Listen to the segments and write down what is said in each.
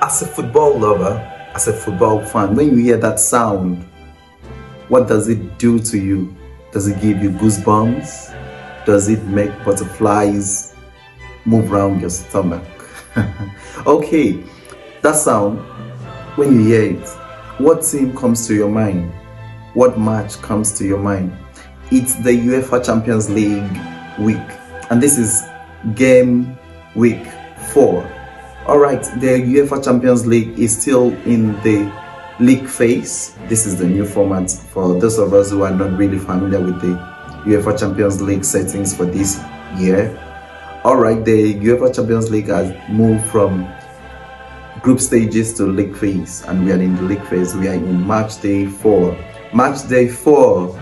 As a football lover, as a football fan, when you hear that sound, what does it do to you? Does it give you goosebumps? Does it make butterflies move around your stomach? Okay, that sound, when you hear it, what team comes to your mind? What match comes to your mind? It's the UEFA Champions League week, and this is game week 4. Alright, the UEFA Champions League is still in the league phase. This is the new format for those of us who are not really familiar with the UEFA Champions League settings for this year. Alright, the UEFA Champions League has moved from group stages to league phase, and we are in the league phase. We are in match day 4. Match day 4.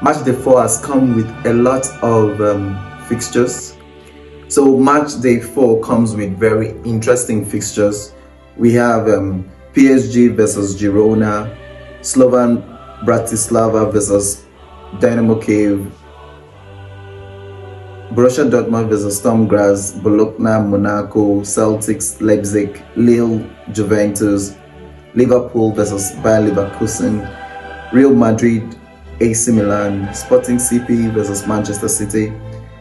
Match day 4 has come with a lot of fixtures. So match day 4 comes with very interesting fixtures. We have PSG versus Girona, Slovan Bratislava versus Dynamo Kiev, Borussia Dortmund versus Sturm Graz, Bologna, Monaco, Celtics, Leipzig, Lille, Juventus, Liverpool versus Bayer Leverkusen, Real Madrid, AC Milan, Sporting CP versus Manchester City,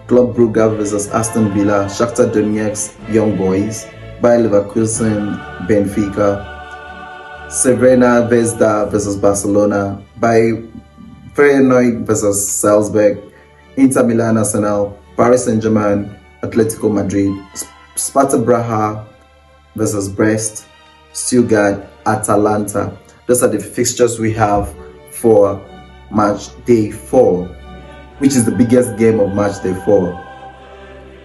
Club Brugge versus Aston Villa, Shakhtar Donetsk, Young Boys, Bayer Leverkusen, Benfica, Cervena Vesda versus Barcelona, Feyenoord versus Salzburg, Inter Milan Arsenal, Paris Saint-Germain, Atletico Madrid, Sparta Braha versus Brest, Stuttgart, Atalanta. Those are the fixtures we have for match day 4, which is the biggest game of match day 4.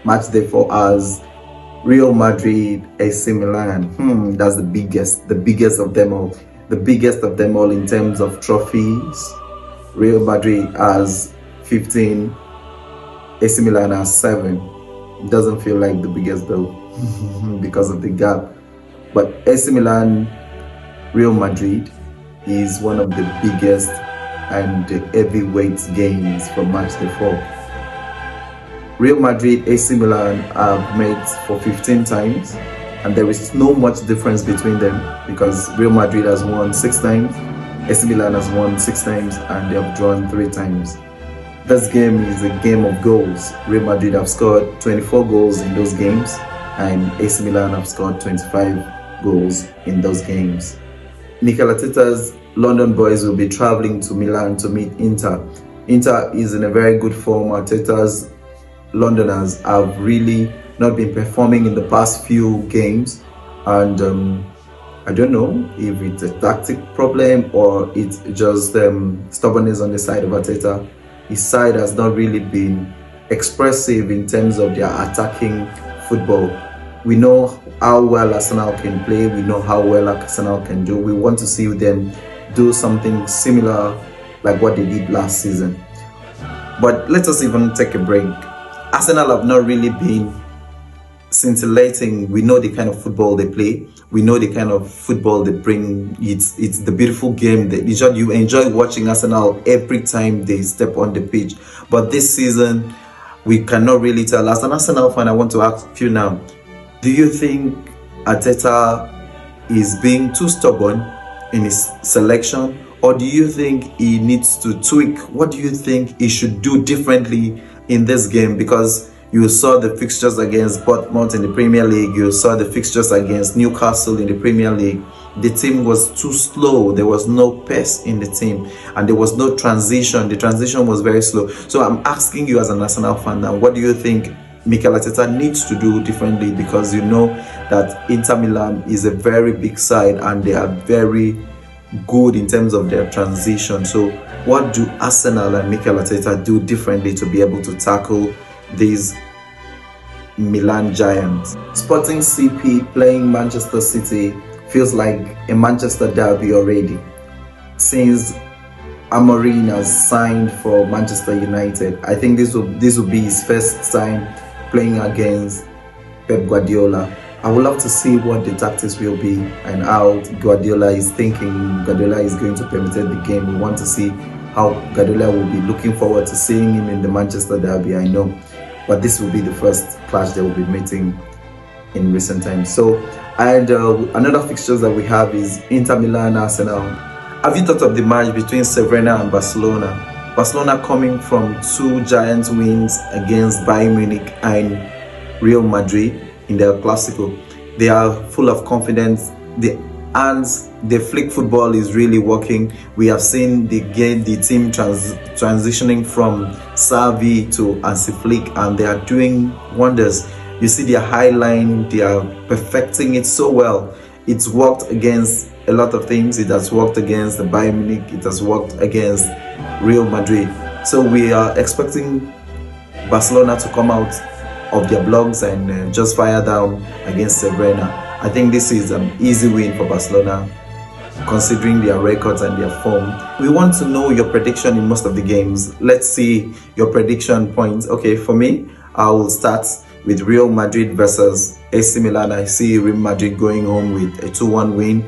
Match day 4 has Real Madrid, AC Milan. That's the biggest of them all. The biggest of them all in terms of trophies. Real Madrid has 15, AC Milan has 7. It doesn't feel like the biggest though, because of the gap. But AC Milan, Real Madrid is one of the biggest and heavyweight games for match day 4. Real Madrid, AC Milan have met for 15 times, and there is no much difference between them because Real Madrid has won 6 times, AC Milan has won 6 times, and they have drawn 3 times. This game is a game of goals. Real Madrid have scored 24 goals in those games, and AC Milan have scored 25 goals in those games. Mikel Arteta's London boys will be traveling to Milan to meet Inter. Inter is in a very good form. Arteta's Londoners have really not been performing in the past few games, and I don't know if it's a tactic problem or it's just stubbornness on the side of Arteta. His side has not really been expressive in terms of their attacking football. We know how well Arsenal can play. We know how well Arsenal can do. We want to see them do something similar like what they did last season. But let us even take a break. Arsenal have not really been scintillating. We know the kind of football they play. We know the kind of football they bring. It's the beautiful game that you enjoy watching Arsenal every time they step on the pitch. But this season, we cannot really tell. As an Arsenal fan, I want to ask you now, do you think Arteta is being too stubborn in his selection, or do you think he needs to tweak? What do you think he should do differently in this game? Because you saw the fixtures against Bournemouth in the Premier League, you saw the fixtures against Newcastle in the Premier League. The team was too slow. There was no pace in the team, and there was no transition. The transition was very slow. So I'm asking you as an Arsenal fan now, what do you think Mikel Arteta needs to do differently? Because you know that Inter Milan is a very big side and they are very good in terms of their transition. So what do Arsenal and Mikel Arteta do differently to be able to tackle these Milan giants? Sporting CP playing Manchester City feels like a Manchester derby already, since Amorim has signed for Manchester United. I think this will be his first time playing against Pep Guardiola. I would love to see what the tactics will be and how Guardiola is thinking. Guardiola is going to permutate the game. We want to see how Guardiola will be. Looking forward to seeing him in the Manchester derby, I know. But this will be the first clash they will be meeting in recent times. So And another fixtures that we have is Inter Milan Arsenal. Have you thought of the match between Sevilla and Barcelona? Barcelona coming from two giant wins against Bayern Munich and Real Madrid in their Clásico. They are full of confidence. The flick football is really working. We have seen the team transitioning from Xavi to Hansi Flick, and they are doing wonders. You see their high line, they are perfecting it so well. It's worked against a lot of things. It has worked against the Bayern Munich. It has worked against Real Madrid. So we are expecting Barcelona to come out of their blocks and just fire down against Sevilla. I think this is an easy win for Barcelona, considering their records and their form. We want to know your prediction in most of the games. Let's see your prediction points. Okay, for me, I will start with Real Madrid versus AC Milan. I see Real Madrid going home with a 2-1 win.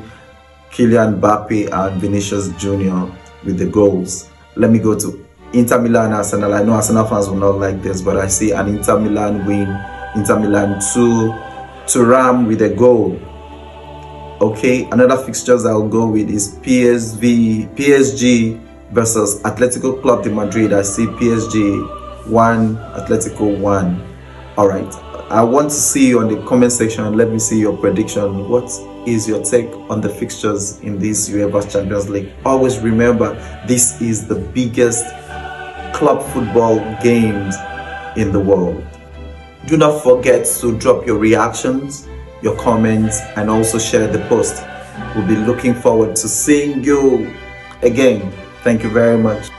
Kylian Mbappe and Vinicius Jr. with the goals. Let me go to Inter Milan Arsenal. I know Arsenal fans will not like this, but I see an Inter Milan win. Inter Milan 2 Ram with a goal. Okay, another fixtures I'll go with is PSG versus Atletico Club de Madrid. I see PSG 1, Atletico 1. All right, I want to see you on the comment section. Let me see your prediction. What is your take on the fixtures in this UEFA Champions League? Always remember, this is the biggest club football games in the world. Do not forget to drop your reactions, your comments, and also share the post. We'll be looking forward to seeing you again. Thank you very much.